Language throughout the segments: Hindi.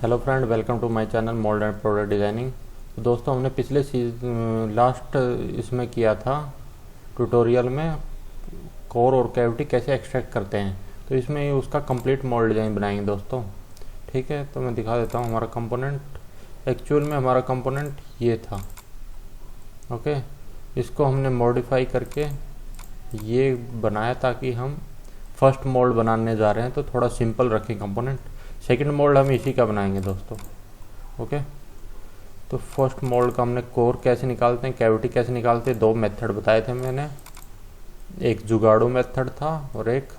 Hello friend, welcome to my channel mould and product designing. तो दोस्तों, हमने पिछले लास्ट इसमें किया था ट्यूटोरियल में कोर और कैविटी कैसे एक्सट्रैक्ट करते हैं। तो इसमें उसका कंप्लीट मॉडल डिज़ाइन बनाएंगे दोस्तों। ठीक है, तो मैं दिखा देता हूँ हमारा कंपोनेंट। एक्चुअल में हमारा कंपोनेंट ये था। ओके, इसको हमने मॉडिफाई करके ये बनाया ताकि हम फर्स्ट मोल्ड बनाने जा रहे हैं तो थोड़ा सिंपल रखें कंपोनेंट। सेकंड मोल्ड हम इसी का बनाएंगे दोस्तों। ओके, तो फर्स्ट मोल्ड का हमने कोर कैसे निकालते हैं, कैविटी कैसे निकालते हैं, दो मेथड बताए थे मैंने। एक जुगाड़ू मेथड था और एक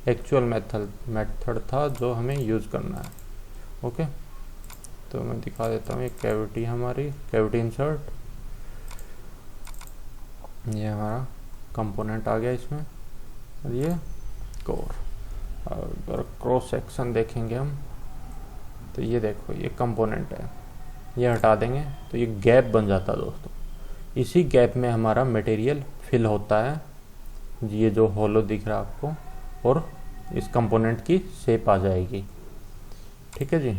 एक्चुअल मेथड था जो हमें यूज़ करना है। ओके, तो मैं दिखा देता हूँ। ये कैविटी हमारी कैविटी इंसर्ट, ये हमारा कंपोनेंट आ गया इसमें, और ये कोर। अगर क्रॉस सेक्शन देखेंगे हम तो ये देखो, ये कंपोनेंट है, ये हटा देंगे तो ये गैप बन जाता है दोस्तों। इसी गैप में हमारा मटेरियल फिल होता है, ये जो होलो दिख रहा है आपको, और इस कंपोनेंट की शेप आ जाएगी। ठीक है जी।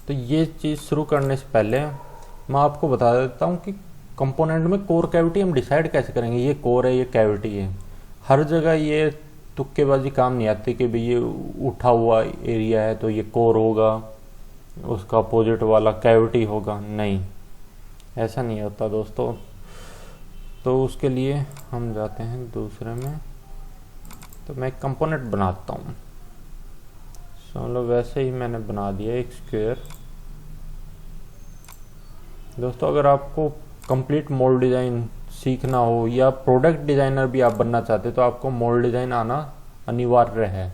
तो ये चीज़ शुरू करने से पहले मैं आपको बता देता हूँ कि कंपोनेंट में कोर कैविटी हम डिसाइड कैसे करेंगे। ये कोर है, ये कैविटी है। हर जगह ये तुक्केबाजी काम नहीं आती कि भाई ये उठा हुआ एरिया है तो ये कोर होगा, उसका अपोजिट वाला कैविटी होगा। नहीं, ऐसा नहीं होता दोस्तों। तो उसके लिए हम जाते हैं दूसरे में। तो मैं एक कंपोनेंट बनाता हूँ। मतलब वैसे ही मैंने बना दिया एक स्क्वायर। दोस्तों, अगर आपको कंप्लीट मोल्ड डिज़ाइन सीखना हो या प्रोडक्ट डिज़ाइनर भी आप बनना चाहते तो आपको मोल्ड डिज़ाइन आना अनिवार्य है,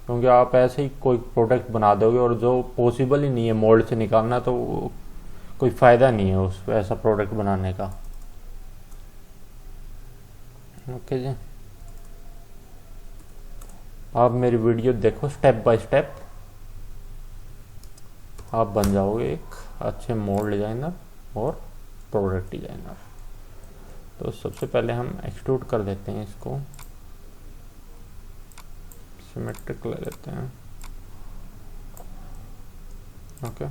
क्योंकि आप ऐसे ही कोई प्रोडक्ट बना दोगे और जो पॉसिबल ही नहीं है मोल्ड से निकालना, तो कोई फ़ायदा नहीं है उस ऐसा प्रोडक्ट बनाने का। ओके जी, आप मेरी वीडियो देखो, स्टेप बाय स्टेप आप बन जाओगे एक अच्छे मोल्ड डिज़ाइनर और प्रोडक्ट डिज़ाइनर। तो सबसे पहले हम एक्सट्रूड कर देते हैं इसको, सिमेट्रिक ले लेते हैं। ओके,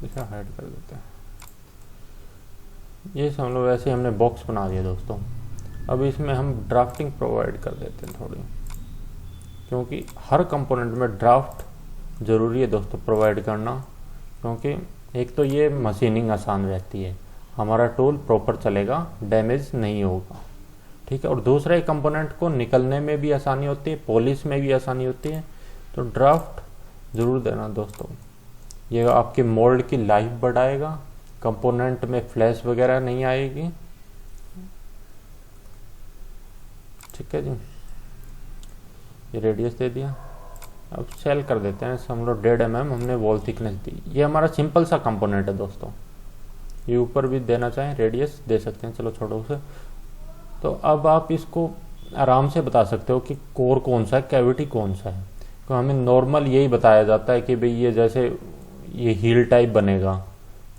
इसे हाइड कर देते हैं। ये समझ लो वैसे हमने बॉक्स बना दिया दोस्तों। अब इसमें हम ड्राफ्टिंग प्रोवाइड कर देते हैं थोड़ी, क्योंकि हर कंपोनेंट में ड्राफ्ट ज़रूरी है दोस्तों प्रोवाइड करना, क्योंकि एक तो ये मशीनिंग आसान रहती है, हमारा टूल प्रॉपर चलेगा, डैमेज नहीं होगा। ठीक है, और दूसरा एक कंपोनेंट को निकलने में भी आसानी होती है, पॉलिश में भी आसानी होती है। तो ड्राफ्ट ज़रूर देना दोस्तों, ये आपके मोल्ड की लाइफ बढ़ाएगा, कंपोनेंट में फ्लैश वगैरह नहीं आएगी। ठीक है जी, ये रेडियस दे दिया। अब सेल कर देते हैं, समझ लो 1.5 mm हमने वॉल थिकनेस दी। ये हमारा सिंपल सा कंपोनेंट है दोस्तों। ये ऊपर भी देना चाहें रेडियस दे सकते हैं, चलो छोड़ो उसे। तो अब आप इसको आराम से बता सकते हो कि कोर कौन सा है, कैविटी कौन सा है। तो हमें नॉर्मल यही बताया जाता है कि भाई ये जैसे ये हील टाइप बनेगा,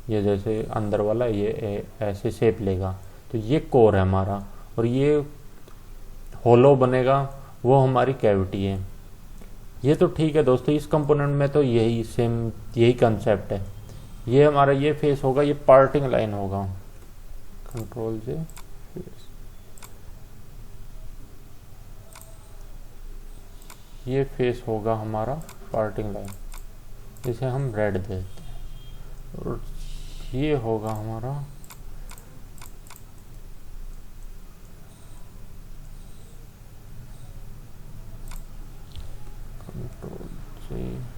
ये जैसे अंदर वाला ये ऐसे शेप लेगा तो ये कोर है हमारा, और ये होलो बनेगा वो हमारी कैविटी है। ये तो ठीक है दोस्तों, इस कंपोनेंट में तो यही सेम यही कंसेप्ट है। ये हमारा ये फेस होगा, ये पार्टिंग लाइन होगा, कंट्रोल से फेस। ये फेस होगा हमारा पार्टिंग लाइन, इसे हम रेड देते हैं। और ये होगा हमारा कंट्रोल से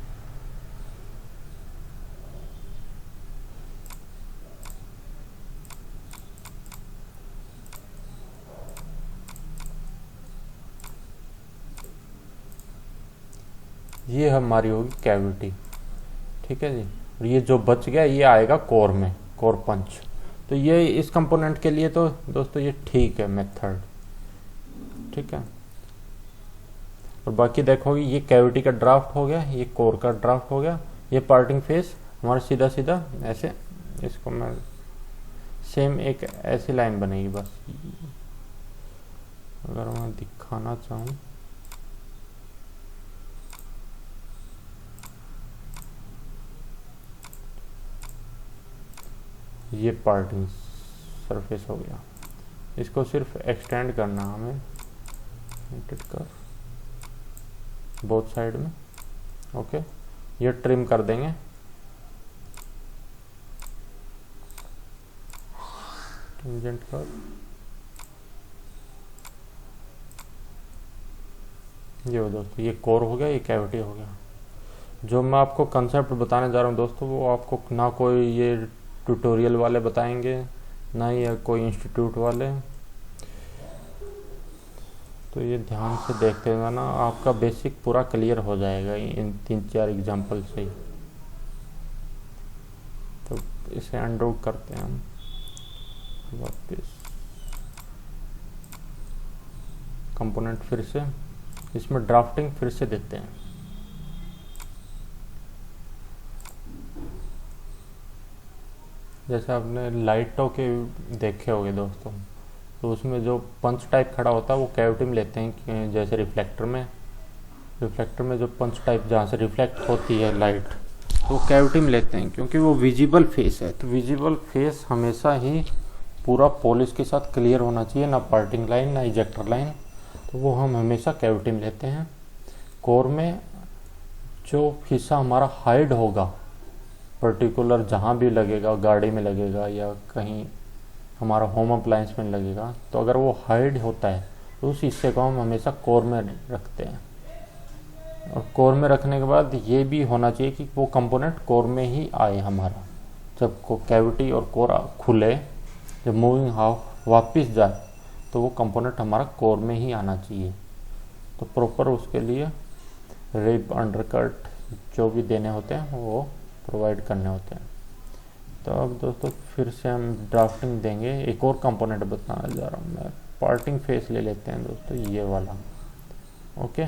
ये हमारी होगी कैविटी। ठीक है जी, और ये जो बच गया ये आएगा कोर में, कोर पंच। तो ये इस कंपोनेंट के लिए तो दोस्तों ये ठीक है मेथड। ठीक है, और बाकी देखोगे ये कैविटी का ड्राफ्ट हो गया, ये कोर का ड्राफ्ट हो गया, ये पार्टिंग फेस हमारा सीधा सीधा ऐसे। इसको मैं सेम एक ऐसी लाइन बनेगी बस। अगर मैं दिखाना चाहूँ ये पार्टिंग सरफेस हो गया। इसको सिर्फ एक्सटेंड करना हमें, एडिट कर बोथ साइड में। ओके, ये ट्रिम कर देंगे। टेंजेंट कर, ये हो दोस्तों, ये कोर हो गया, ये कैविटी हो गया। जो मैं आपको कंसेप्ट बताने जा रहा हूँ दोस्तों, वो आपको ना कोई ये ट्यूटोरियल वाले बताएंगे, ना ही कोई इंस्टीट्यूट वाले। तो ये ध्यान से देखते हुए ना आपका बेसिक पूरा क्लियर हो जाएगा इन 3-4 एग्जांपल से ही। तो इसे अनडू करते हैं हम वापस, कंपोनेंट फिर से, इसमें ड्राफ्टिंग फिर से देते हैं। जैसे आपने लाइटों के देखे होंगे दोस्तों, तो उसमें जो पंच टाइप खड़ा होता है वो कैविटी में लेते हैं। जैसे रिफ्लेक्टर में जो पंच टाइप जहाँ से रिफ्लेक्ट होती है लाइट, तो कैविटी में लेते हैं, क्योंकि वो विजिबल फेस है। तो विजिबल फेस हमेशा ही पूरा पॉलिश के साथ क्लियर होना चाहिए, ना पार्टिंग लाइन ना इजेक्टर लाइन। तो वो हम हमेशा कैविटी में लेते हैं। कोर में जो हिस्सा हमारा हाइड होगा, पर्टिकुलर जहाँ भी लगेगा, गाड़ी में लगेगा या कहीं हमारा होम अप्लायंस में लगेगा, तो अगर वो हाइड होता है तो उस हिस्से को हम हमेशा कोर में रखते हैं। और कोर में रखने के बाद ये भी होना चाहिए कि वो कंपोनेंट कोर में ही आए हमारा। जब को कैविटी और कोर खुले, जब मूविंग हाफ वापस जाए, तो वो कंपोनेंट हमारा कोर में ही आना चाहिए। तो प्रॉपर उसके लिए रिब, अंडरकट जो भी देने होते हैं वो प्रोवाइड करने होते हैं। तो अब दोस्तों फिर से हम ड्राफ्टिंग देंगे। एक और कंपोनेंट बताने जा रहा हूँ मैं, पार्टिंग फेस ले लेते हैं दोस्तों, ये वाला। ओके,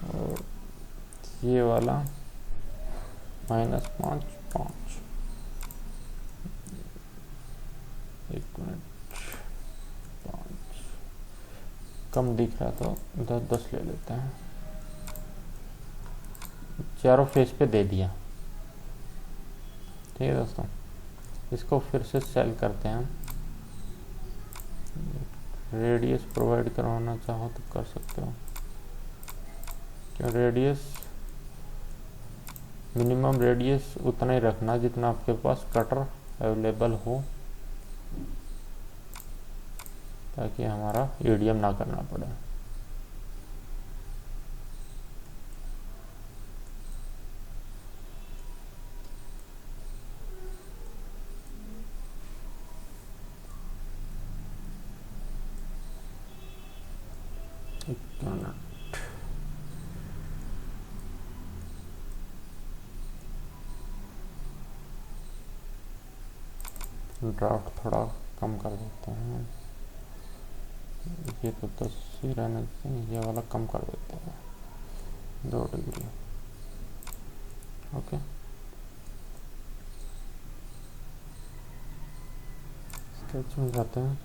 और ये वाला -5 एक मिनट, 5 कम दिख रहा तो 10 ले लेते हैं। चारों फेस पे दे दिया। ठीक है दोस्तों, इसको फिर से सेल करते हैं। रेडियस प्रोवाइड करवाना चाहो तो कर सकते हो। क्या रेडियस, मिनिमम रेडियस उतना ही रखना जितना आपके पास कटर अवेलेबल हो, ताकि हमारा ईडीएम ना करना पड़े। ड्राफ्ट थोड़ा कम कर देते हैं, ये तो 10 ही रहने देते हैं, ये वाला कम कर देते हैं 2 डिग्री। ओके, स्केच में जाते हैं,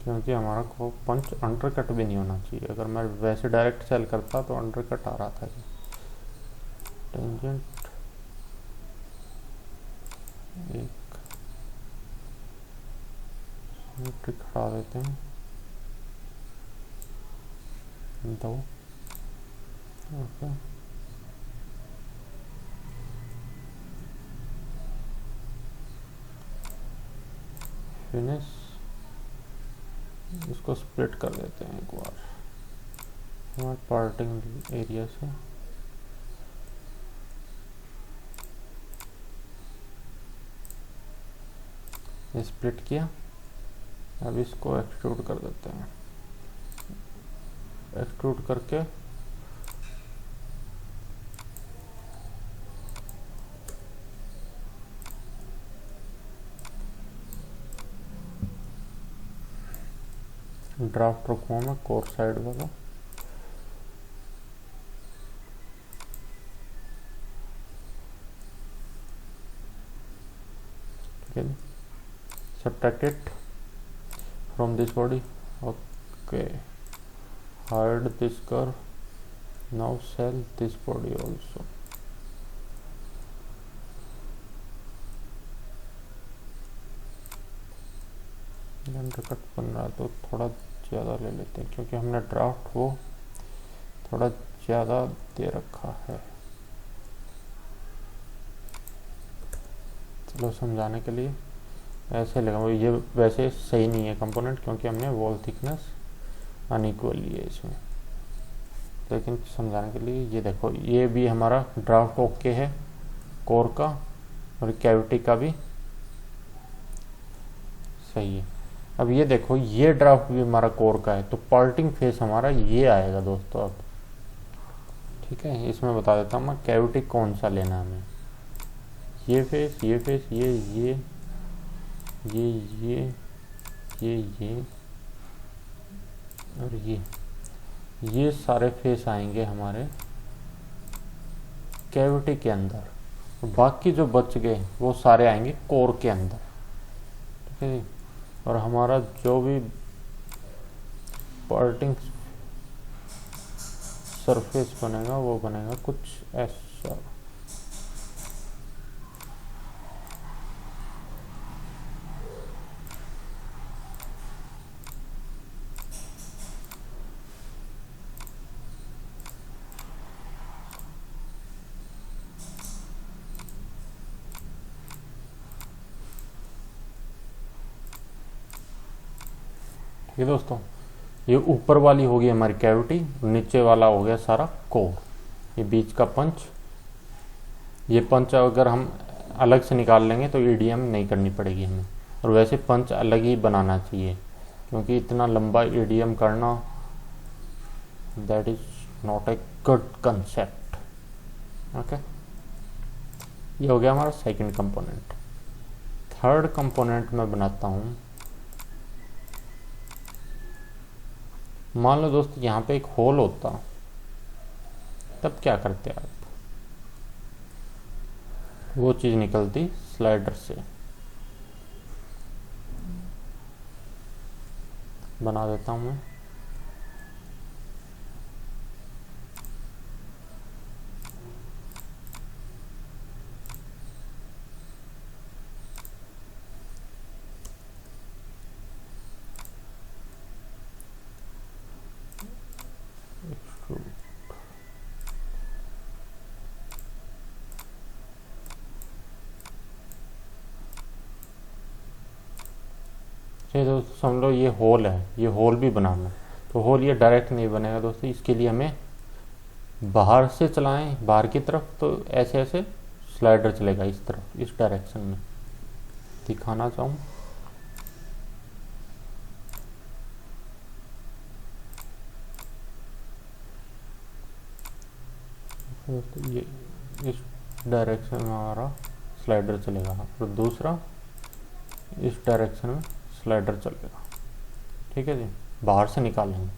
क्योंकि हमारा को पंच अंडरकट भी नहीं होना चाहिए। अगर मैं वैसे डायरेक्ट सेल करता तो अंडरकट आ रहा था। टेंजेंट एक खड़ा देते हैं, 2। Okay, finish. इसको स्प्लिट कर देते हैं एक बार हमारे पार्टिंग एरिया से। स्प्लिट किया, अब इसको एक्सट्रूड कर देते हैं। एक्सट्रूड करके ड्राफ्ट रखूँगा मैं कोर साइड वाला। Subtract it from this body. Okay, hide this curve. Now sell this body also. Undercut 15 तो थोड़ा ज़्यादा ले लेते हैं क्योंकि हमने ड्राफ्ट वो थोड़ा ज़्यादा दे रखा है। चलो समझाने के लिए ऐसे लगा, ये वैसे सही नहीं है कंपोनेंट क्योंकि हमने वॉल थिकनेस अनइक्वल ली है इसमें, लेकिन समझाने के लिए ये देखो, ये भी हमारा ड्राफ्ट ओके है कोर का और कैविटी का भी सही है। अब ये देखो, ये ड्राफ्ट भी हमारा कोर का है तो पार्टिंग फेस हमारा ये आएगा दोस्तों। अब ठीक है, इसमें बता देता हूँ मैं कैविटी कौन सा लेना है हमें। ये फेस, ये फेस, ये और ये सारे फेस आएंगे हमारे कैविटी के अंदर, बाकी जो बच गए वो सारे आएंगे कोर के अंदर। ठीक है, और हमारा जो भी पार्टिंग सरफेस बनेगा वो बनेगा कुछ ऐसा। ठीक है दोस्तों, ये ऊपर वाली होगी हमारी कैविटी, नीचे वाला हो गया सारा कोर। ये बीच का पंच, ये पंच अगर हम अलग से निकाल लेंगे तो ईडीएम नहीं करनी पड़ेगी हमें, और वैसे पंच अलग ही बनाना चाहिए क्योंकि इतना लंबा ईडीएम करना that is not a good concept. Okay, ये हो गया हमारा सेकंड कंपोनेंट। थर्ड कंपोनेंट मैं बनाता हूँ। मान लो दोस्त यहाँ पे एक होल होता, तब क्या करते आप, वो चीज़ निकलती स्लाइडर से। बना देता हूँ मैं। ये दोस्तों समझ लो ये होल है, ये होल भी बनाना है, तो होल ये डायरेक्ट नहीं बनेगा दोस्तों, इसके लिए हमें बाहर से चलाएं, बाहर की तरफ, तो ऐसे ऐसे स्लाइडर चलेगा इस तरफ, इस डायरेक्शन में दिखाना चाहूँ। तो ये इस डायरेक्शन में हमारा स्लाइडर चलेगा और दूसरा इस डायरेक्शन में स्लाइडर चलेगा। ठीक है जी, बाहर से निकाल लेंगे।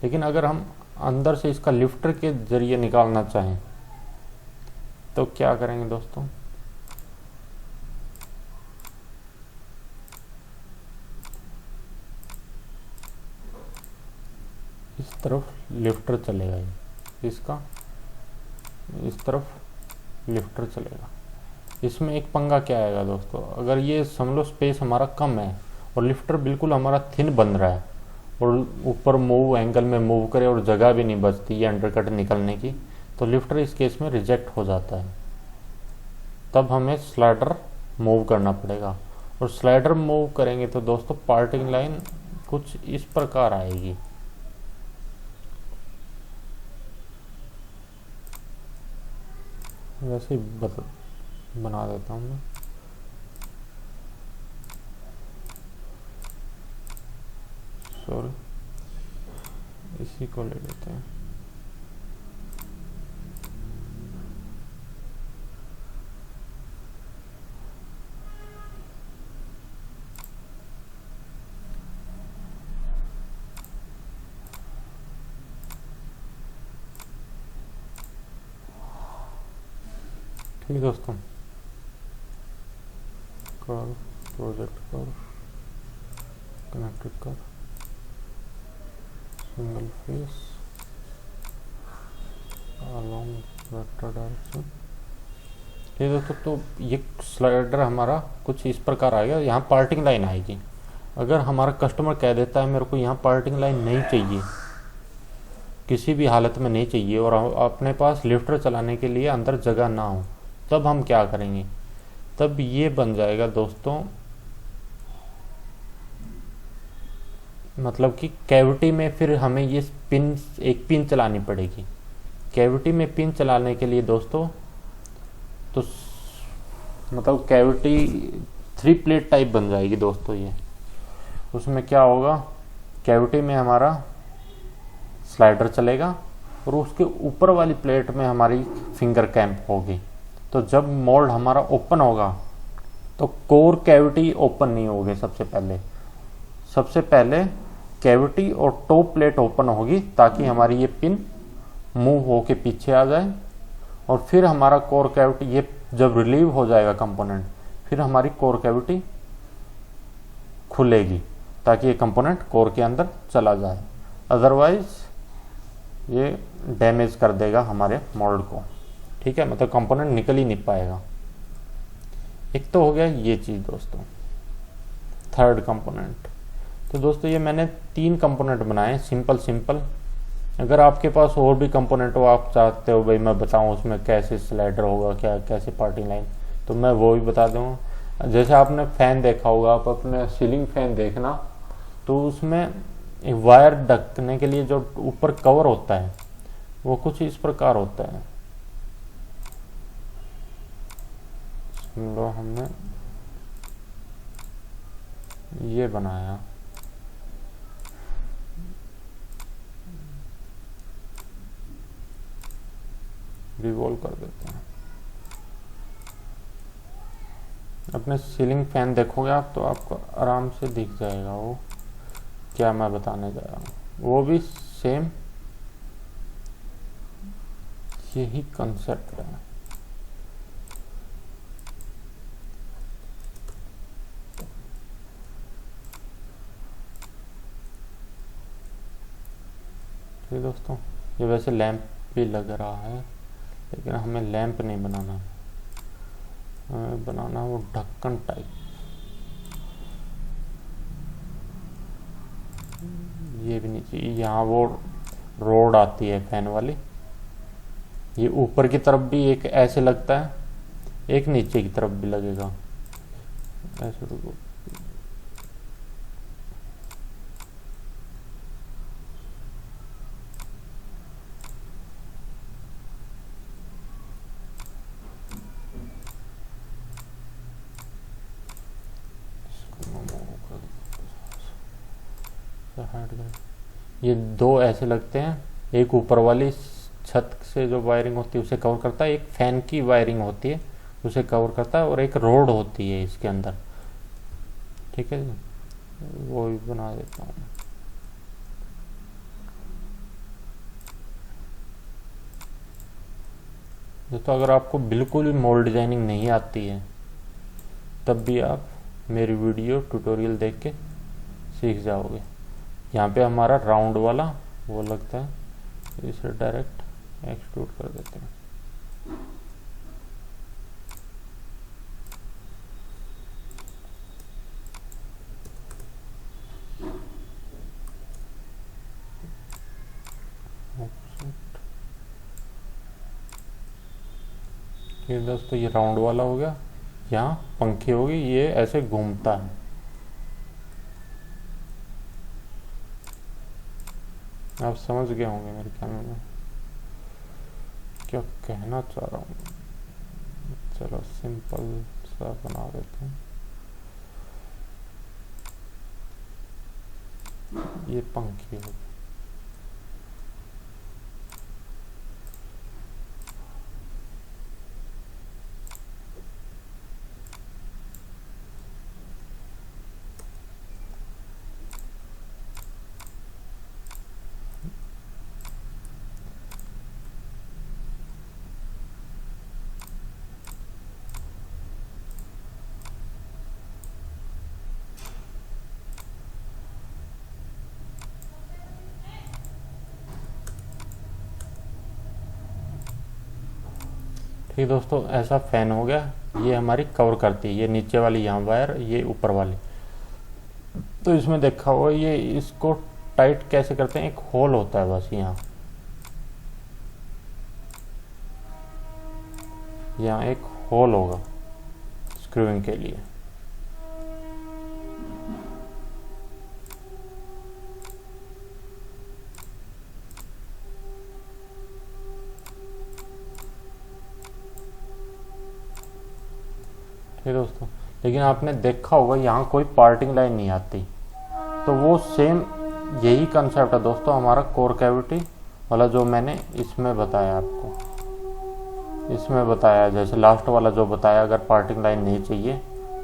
लेकिन अगर हम अंदर से इसका लिफ्टर के जरिए निकालना चाहें तो क्या करेंगे दोस्तों, इस तरफ लिफ्टर चलेगा, ये इसका इस तरफ लिफ्टर चलेगा। इसमें एक पंगा क्या आएगा दोस्तों, अगर ये समझ लो स्पेस हमारा कम है और लिफ्टर बिल्कुल हमारा थिन बन रहा है और ऊपर मूव एंगल में मूव करे और जगह भी नहीं बचती है अंडरकट निकलने की, तो लिफ्टर इस केस में रिजेक्ट हो जाता है। तब हमें स्लाइडर मूव करना पड़ेगा, और स्लाइडर मूव करेंगे तो दोस्तों पार्टिंग लाइन कुछ इस प्रकार आएगी। वैसे ही बना देता हूँ मैं। सॉरी, इसी को ले लेते हैं। ठीक है दोस्तों, curve, project curve, connected curve, single phase along vector direction. ठीक है दोस्तों, तो ये स्लाइडर हमारा कुछ इस प्रकार आएगा। यहाँ पार्टिंग लाइन आएगी अगर हमारा कस्टमर कह देता है मेरे को यहाँ पार्टिंग लाइन नहीं चाहिए, किसी भी हालत में नहीं चाहिए, और अपने पास लिफ्टर चलाने के लिए अंदर जगह ना हो, तब हम क्या करेंगे? तब ये बन जाएगा दोस्तों, मतलब कि कैविटी में फिर हमें ये पिन, एक पिन चलानी पड़ेगी। कैविटी में पिन चलाने के लिए दोस्तों तो मतलब कैविटी 3 प्लेट टाइप बन जाएगी दोस्तों। ये उसमें क्या होगा, कैविटी में हमारा स्लाइडर चलेगा और उसके ऊपर वाली प्लेट में हमारी फिंगर कैंप होगी। तो जब मोल्ड हमारा ओपन होगा तो कोर कैविटी ओपन नहीं होगी। सबसे पहले कैविटी और टॉप प्लेट ओपन होगी ताकि हमारी ये पिन मूव होके पीछे आ जाए, और फिर हमारा कोर कैविटी, ये जब रिलीव हो जाएगा कंपोनेंट, फिर हमारी कोर कैविटी खुलेगी ताकि ये कंपोनेंट कोर के अंदर चला जाए। अदरवाइज ये डैमेज कर देगा हमारे मोल्ड को, ठीक है, मतलब कंपोनेंट निकल ही नहीं पाएगा। एक तो हो गया ये चीज़ दोस्तों, थर्ड कंपोनेंट। तो दोस्तों ये मैंने 3 कंपोनेंट बनाए सिंपल। अगर आपके पास और भी कंपोनेंट हो, आप चाहते हो भाई मैं बताऊं उसमें कैसे स्लाइडर होगा, क्या कैसे पार्टिंग लाइन, तो मैं वो भी बता दूंगा। जैसे आपने फैन देखा होगा, आप अपने सीलिंग फैन देखना, तो उसमें वायर ढकने के लिए जो ऊपर कवर होता है वो कुछ इस प्रकार होता है। हमने ये बनाया, रिवॉल्व कर देते हैं। अपने सीलिंग फैन देखोगे आप तो आपको आराम से दिख जाएगा वो क्या मैं बताने जा रहा हूँ। वो भी सेम यही कंसेप्ट है। ठीक दोस्तों, ये वैसे लैंप भी लग रहा है, लेकिन हमें लैंप नहीं बनाना, हमें बनाना वो ढक्कन टाइप। ये भी नहीं चाहिए। यहाँ वो रोड आती है फैन वाली, ये ऊपर की तरफ भी एक ऐसे लगता है, एक नीचे की तरफ भी लगेगा ऐसे। रुको, ये 2 ऐसे लगते हैं, एक ऊपर वाली छत से जो वायरिंग होती है उसे कवर करता है, एक फैन की वायरिंग होती है उसे कवर करता है, और एक रोड होती है इसके अंदर, ठीक है जी, वो भी बना देता हूँ। दोस्तों अगर आपको बिल्कुल भी मोल्ड डिजाइनिंग नहीं आती है तब भी आप मेरी वीडियो ट्यूटोरियल देख के सीख जाओगे। यहाँ पे हमारा राउंड वाला वो लगता है, इसे डायरेक्ट एक्सट्रूड कर देते हैं। ये दोस्तों ये राउंड वाला हो गया, यहाँ पंखी होगी, ये ऐसे घूमता है। आप समझ गए होंगे मेरे ख्याल में क्या कहना चाह रहा हूँ। चलो सिंपल सा बना देते हैं। ये पंखी होगी, ठीक दोस्तों, ऐसा फैन हो गया। ये हमारी कवर करती है, ये नीचे वाली यहाँ वायर, ये ऊपर वाली। तो इसमें देखा होगा ये इसको टाइट कैसे करते हैं, एक होल होता है बस यहाँ एक होल होगा स्क्रूइंग के लिए। ठीक है दोस्तों, लेकिन आपने देखा होगा यहाँ कोई पार्टिंग लाइन नहीं आती, तो वो सेम यही कंसेप्ट है दोस्तों हमारा कोर कैविटी वाला जो मैंने इसमें बताया आपको, इसमें बताया जैसे लास्ट वाला जो बताया, अगर पार्टिंग लाइन नहीं चाहिए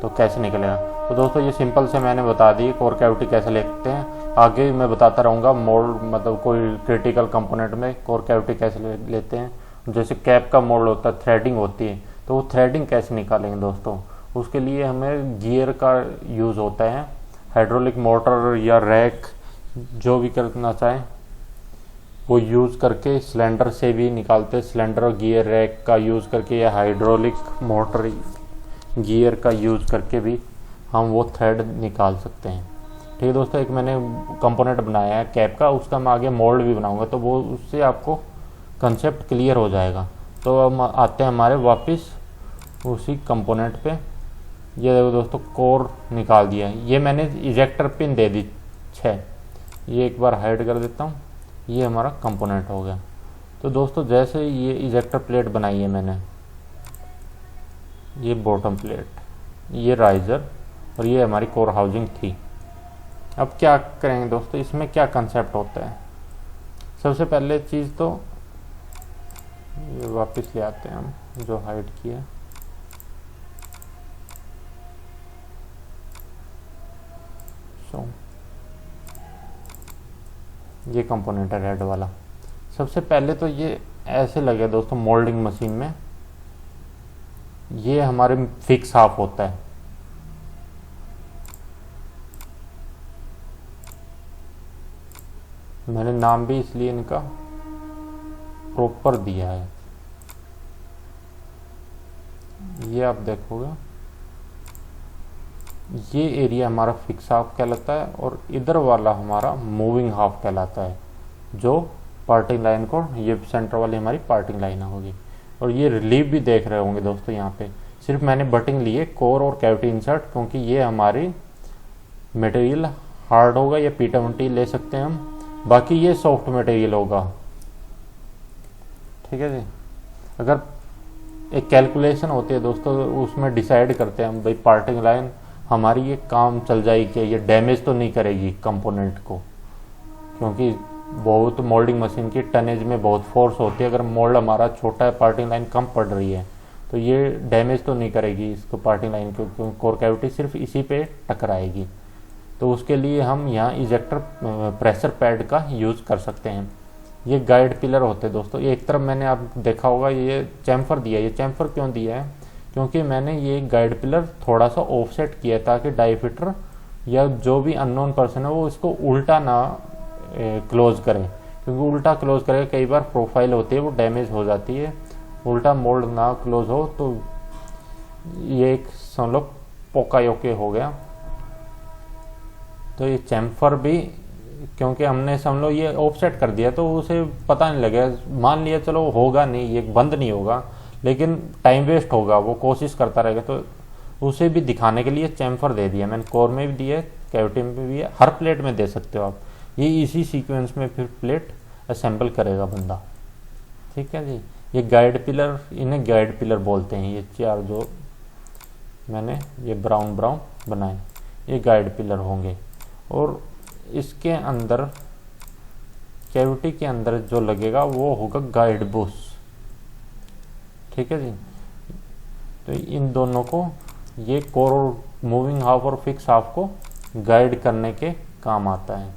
तो कैसे निकलेगा। तो दोस्तों ये सिंपल से मैंने बता दी कोर कैविटी कैसे लिखते हैं, आगे मैं बताता रहूँगा मोल्ड मतलब कोई क्रिटिकल कंपोनेंट में कोर कैविटी कैसे लेते हैं। जैसे कैप का मोल्ड होता है, थ्रेडिंग होती है, तो वो थ्रेडिंग कैसे निकालेंगे दोस्तों, उसके लिए हमें गियर का यूज़ होता है, हाइड्रोलिक मोटर या रैक जो भी करना चाहें वो यूज़ करके सिलेंडर से भी निकालते हैं, सिलेंडर और गियर रैक का यूज़ करके या हाइड्रोलिक मोटर गियर का यूज़ करके भी हम वो थ्रेड निकाल सकते हैं। ठीक है दोस्तों, एक मैंने कंपोनेंट बनाया है कैप का, उसका मैं आगे मोल्ड भी बनाऊंगा, तो वो उससे आपको कंसेप्ट क्लियर हो जाएगा। तो अब आते हैं हमारे वापस उसी कंपोनेंट पे। ये देखो दोस्तों कोर निकाल दिया है, ये मैंने इजेक्टर पिन दे दी 6, ये एक बार हाइड कर देता हूँ, ये हमारा कंपोनेंट हो गया। तो दोस्तों जैसे ये इजेक्टर प्लेट बनाई है मैंने, ये बॉटम प्लेट, ये राइज़र और ये हमारी कोर हाउसिंग थी। अब क्या करेंगे दोस्तों, इसमें क्या कंसेप्ट होता है। सबसे पहले चीज़ तो ये वापस ले आते हैं हम जो हाइड किया, ये कंपोनेंट है रेड वाला। सबसे पहले तो ये ऐसे लगे दोस्तों मोल्डिंग मशीन में, ये हमारे फिक्स हाफ होता है, मैंने नाम भी इसलिए इनका प्रॉपर दिया है। ये आप देखोगे ये एरिया हमारा फिक्स हाफ कहलाता है और इधर वाला हमारा मूविंग हाफ कहलाता है, जो पार्टिंग लाइन को, ये सेंटर वाली हमारी पार्टिंग लाइन होगी। और ये रिलीफ भी देख रहे होंगे दोस्तों, यहाँ पे सिर्फ मैंने बटिंग ली है कोर और कैविटी इंसर्ट, क्योंकि ये हमारी मटेरियल हार्ड होगा या P20 ले सकते हैं हम, बाकी ये सॉफ्ट मटेरियल होगा। ठीक है जी, अगर एक कैलकुलेशन होती है दोस्तों, उसमें डिसाइड करते हैं हम भाई पार्टिंग लाइन हमारी ये काम चल जाएगी क्या, ये डैमेज तो नहीं करेगी कंपोनेंट को, क्योंकि बहुत मोल्डिंग मशीन की टनेज में बहुत फोर्स होती है, अगर मोल्ड हमारा छोटा है पार्टिंग लाइन कम पड़ रही है तो ये डैमेज तो नहीं करेगी इसको पार्टिंग लाइन को, क्योंकि कोर कैविटी सिर्फ इसी पे टकराएगी। तो उसके लिए हम यहाँ इजेक्टर प्रेशर पैड का यूज़ कर सकते हैं। ये गाइड पिलर होते हैं दोस्तों, ये एक तरफ मैंने आप देखा होगा ये चैम्फर दिया है। ये चैम्फर क्यों दिया है, क्योंकि मैंने ये गाइड पिलर थोड़ा सा ऑफसेट किया ताकि डाईफिटर या जो भी अननोन पर्सन है वो इसको उल्टा ना क्लोज करे, क्योंकि उल्टा क्लोज करेगा कई बार प्रोफाइल होती है वो डैमेज हो जाती है, उल्टा मोल्ड ना क्लोज हो तो ये एक समझ लो पोका योके हो गया। तो ये चैम्फर भी क्योंकि हमने समझ लो ये ऑफसेट कर दिया तो उसे पता नहीं लगे, मान लिया चलो होगा नहीं, ये बंद नहीं होगा, लेकिन टाइम वेस्ट होगा, वो कोशिश करता रहेगा, तो उसे भी दिखाने के लिए चैम्फर दे दिया मैंने। कोर में भी दिया है, कैविटी में भी है, हर प्लेट में दे सकते हो आप। ये इसी सीक्वेंस में फिर प्लेट असेंबल करेगा बंदा। ठीक है जी, ये गाइड पिलर, इन्हें गाइड पिलर बोलते हैं। ये चार जो मैंने ये ब्राउन ब्राउन बनाए ये गाइड पिलर होंगे, और इसके अंदर कैविटी के अंदर जो लगेगा वो होगा गाइड बुश। ठीक है जी, तो इन दोनों को ये कोर और मूविंग हाफ और फिक्स हाफ को गाइड करने के काम आता है।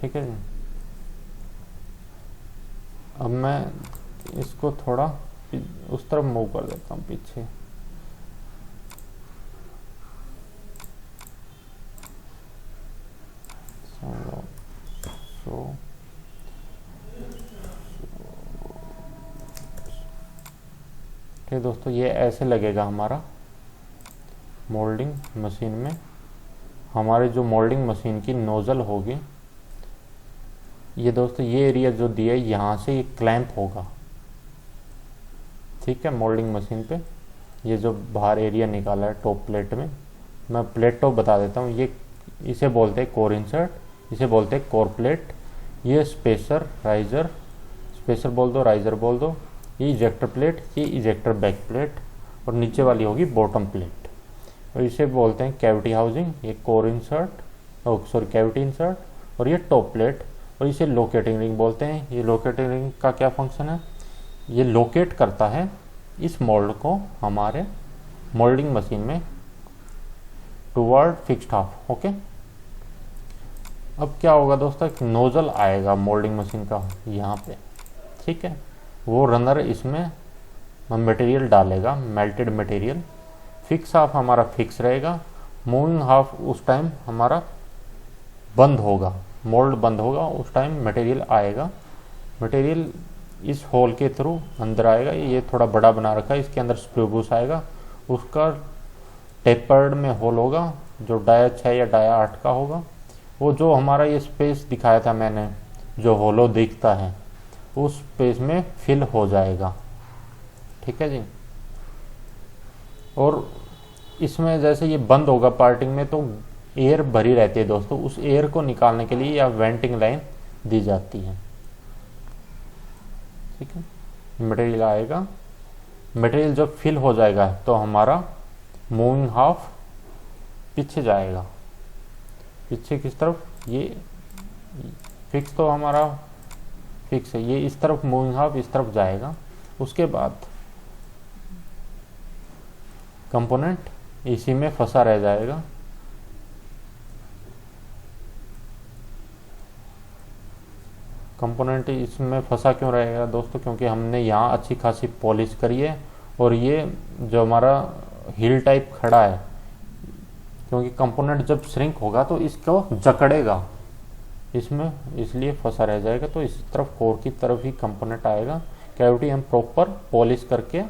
ठीक है जी, अब मैं इसको थोड़ा उस तरफ मूव कर देता हूँ पीछे। ठीक है दोस्तों, ये ऐसे लगेगा हमारा मोल्डिंग मशीन में हमारे जो मोल्डिंग मशीन की नोज़ल होगी, ये दोस्तों ये एरिया जो दिया है यहाँ से ये क्लैंप होगा, ठीक है। मोल्डिंग मशीन पे ये जो बाहर एरिया निकाला है टॉप प्लेट में, मैं प्लेट टॉप बता देता हूँ। ये इसे बोलते हैं कोर इंसर्ट, इसे बोलते हैं कोर प्लेट। ये स्पेसर राइजर, स्पेसर बोल दो, राइजर बोल दो। ये इजेक्टर प्लेट, ये इजेक्टर बैक प्लेट, और नीचे वाली होगी बॉटम प्लेट, और इसे बोलते हैं कैविटी हाउसिंग। ये core insert, sorry cavity insert, और ये टॉप प्लेट, और इसे लोकेटिंग रिंग बोलते हैं। ये लोकेटिंग रिंग का क्या फंक्शन है, ये लोकेट करता है इस मोल्ड को हमारे मोल्डिंग मशीन में टुवर्ड फिक्स्ड हाफ, ओके। अब क्या होगा दोस्तों, एक नोजल आएगा मोल्डिंग मशीन का यहाँ पे, ठीक है। वो रनर इसमें मटेरियल डालेगा, मेल्टेड मटेरियल। फिक्स हाफ हमारा फिक्स रहेगा, मूविंग हाफ उस टाइम हमारा बंद होगा, मोल्ड बंद होगा, उस टाइम मटेरियल आएगा। मटेरियल इस होल के थ्रू अंदर आएगा। ये थोड़ा बड़ा बना रखा है, इसके अंदर स्क्रू बूस आएगा, उसका टेपर्ड में होल होगा जो डाया 6 या डाया 8 का होगा। वो जो हमारा ये स्पेस दिखाया था मैंने, जो होलो दिखता है, उस स्पेस में फिल हो जाएगा, ठीक है जी। और इसमें जैसे ये बंद होगा पार्टिंग में, तो एयर भरी रहती है दोस्तों। उस एयर को निकालने के लिए या वेंटिंग लाइन दी जाती है, ठीक है। मटेरियल आएगा, मटेरियल जब फिल हो जाएगा तो हमारा मूविंग हाफ पीछे जाएगा। पीछे किस तरफ, ये फिक्स तो हमारा फिक्स है, ये इस तरफ मूविंग हाफ इस तरफ जाएगा। उसके बाद कंपोनेंट इसी में फंसा रह जाएगा। कंपोनेंट इसमें फंसा क्यों रहेगा दोस्तों, क्योंकि हमने यहाँ अच्छी खासी पॉलिश करी है, और ये जो हमारा हील टाइप खड़ा है, क्योंकि कंपोनेंट जब श्रिंक होगा तो इसको जकड़ेगा इसमें, इसलिए फंसा रह जाएगा। तो इस तरफ कोर की तरफ ही कंपोनेंट आएगा। कैविटी हम प्रॉपर पॉलिश करके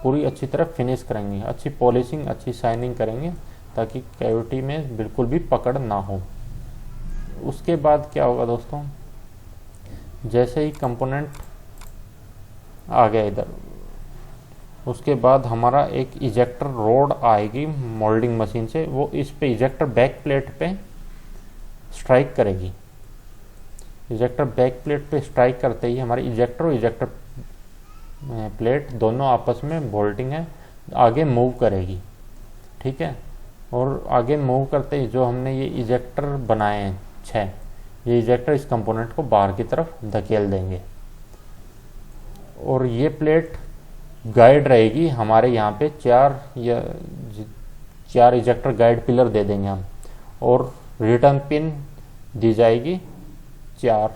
पूरी अच्छी तरह फिनिश करेंगे, अच्छी पॉलिशिंग, अच्छी शाइनिंग करेंगे, ताकि कैविटी में बिल्कुल भी पकड़ ना हो। उसके बाद क्या होगा दोस्तों, जैसे ही कंपोनेंट आ गया इधर, उसके बाद हमारा एक इजेक्टर रोड आएगी मोल्डिंग मशीन से। वो इस पे इजेक्टर बैक प्लेट पे स्ट्राइक करेगी। इजेक्टर बैक प्लेट पे स्ट्राइक करते ही हमारे इजेक्टर और इजेक्टर प्लेट दोनों आपस में बोल्टिंग है, आगे मूव करेगी, ठीक है। और आगे मूव करते ही जो हमने ये इजेक्टर बनाए हैं 6, ये इजेक्टर इस कंपोनेंट को बाहर की तरफ धकेल देंगे, और ये प्लेट गाइड रहेगी हमारे यहाँ पे 4 इजेक्टर गाइड पिलर दे देंगे हम, और रिटर्न पिन दी जाएगी 4,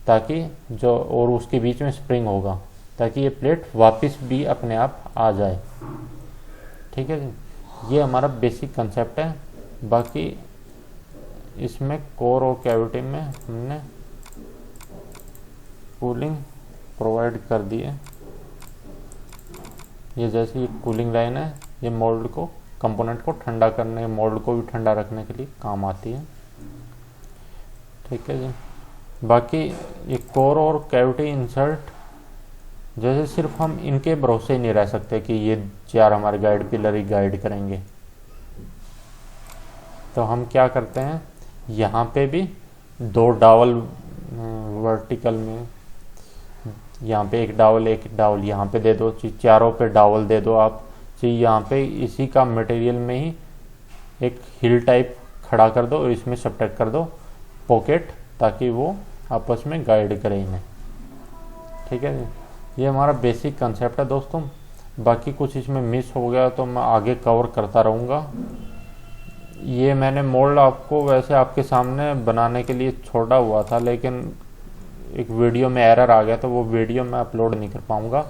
ताकि जो, और उसके बीच में स्प्रिंग होगा, ताकि ये प्लेट वापस भी अपने आप आ जाए, ठीक है जी। ये हमारा बेसिक कंसेप्ट है। बाकी इसमें कोर और कैविटी में हमने कूलिंग प्रोवाइड कर दी है। ये जैसे ये कूलिंग लाइन है, ये मोल्ड को, कंपोनेंट को ठंडा करने, मोल्ड को भी ठंडा रखने के लिए काम आती है, ठीक है जी। बाकी ये कोर और कैविटी इंसर्ट, जैसे सिर्फ हम इनके भरोसे ही नहीं रह सकते कि ये 4 हमारे गाइड पिलर ही गाइड करेंगे, तो हम क्या करते हैं, यहाँ पे भी 2 डावल वर्टिकल में, यहाँ पे एक डावल यहाँ पे दे दो, चारों पे डावल दे दो आप। यहाँ पे इसी का मटेरियल में ही एक हिल टाइप खड़ा कर दो, और इसमें सब्ट्रैक्ट कर दो पॉकेट, ताकि वो आपस में गाइड करें इन्हें, ठीक है जी। ये हमारा बेसिक कंसेप्ट है दोस्तों। बाकी कुछ इसमें मिस हो गया तो मैं आगे कवर करता रहूँगा। ये मैंने मोल्ड आपको वैसे आपके सामने बनाने के लिए छोड़ा हुआ था, लेकिन एक वीडियो में एरर आ गया, तो वो वीडियो मैं अपलोड नहीं कर पाऊँगा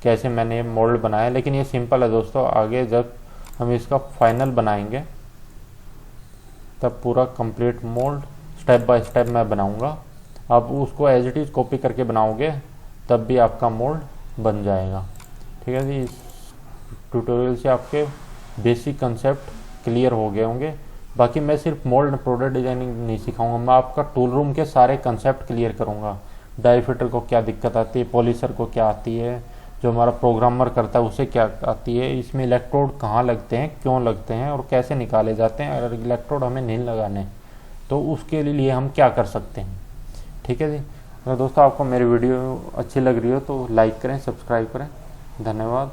कैसे मैंने ये मोल्ड बनाया। लेकिन ये सिंपल है दोस्तों, आगे जब हम इसका फाइनल बनाएंगे तब पूरा complete mould step by step मैं बनाऊँगा। आप उसको एज इट इज़ कॉपी करके बनाओगे तब भी आपका मोल्ड बन जाएगा, ठीक है जी। इस ट्यूटोरियल से आपके बेसिक कंसेप्ट क्लियर हो गए होंगे बाकी मैं सिर्फ मोल्ड प्रोडक्ट डिजाइनिंग नहीं सिखाऊंगा, मैं आपका टूल रूम के सारे कंसेप्ट क्लियर करूंगा। डाई फिटर को क्या दिक्कत आती है, पॉलिशर को क्या आती है, जो हमारा प्रोग्रामर करता है उसे क्या आती है, इसमें इलेक्ट्रोड कहाँ लगते हैं, क्यों लगते हैं और कैसे निकाले जाते हैं, अगर इलेक्ट्रोड हमें नहीं लगाने तो उसके लिए हम क्या कर सकते हैं। ठीक है जी। अगर दोस्तों आपको मेरी वीडियो अच्छी लग रही हो तो लाइक करें, सब्सक्राइब करें। धन्यवाद।